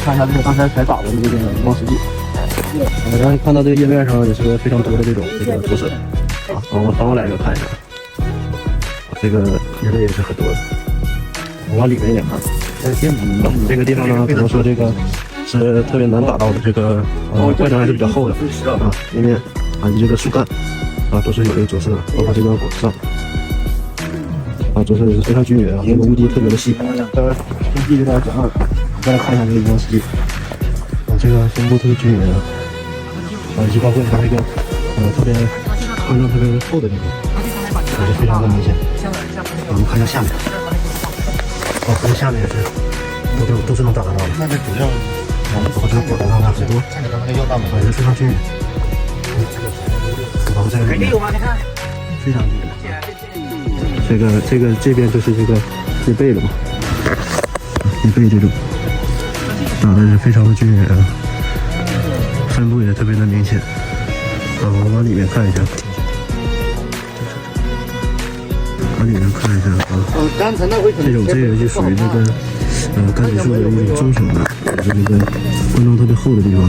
看一下这个刚才打的这个荧光实际。然后看到这个页面上也是非常多的这个着色啊，帮我来个看一下，这个颜色也是很多的。我往里面一点看，这个地方呢，可能说这个是特别难打到的，这个外层还是比较厚的啊，里面啊，你这个树干啊都是有这个着色的，包括这个果子上啊，着色也是非常均匀啊，这个乌底特别的细。兄弟有点讲，再来看一下这个荧光实际啊，这个分布特别均匀啊，以及包括它这个特别宽度特别厚的地方，也是非常的明显。我们看一下下面，这个下面也是都是能打得到的。那个主要包括这个果子上的很多，也是非常均匀。包括这个里面非常均匀。这边就是这个叶背了嘛，叶背这种打的是非常的均匀啊，分布也特别的明显。我们往里面看一下，往里面看一下啊，这个就属于这个柑橘树的一种中型的，就是这个宽度特别厚的地方。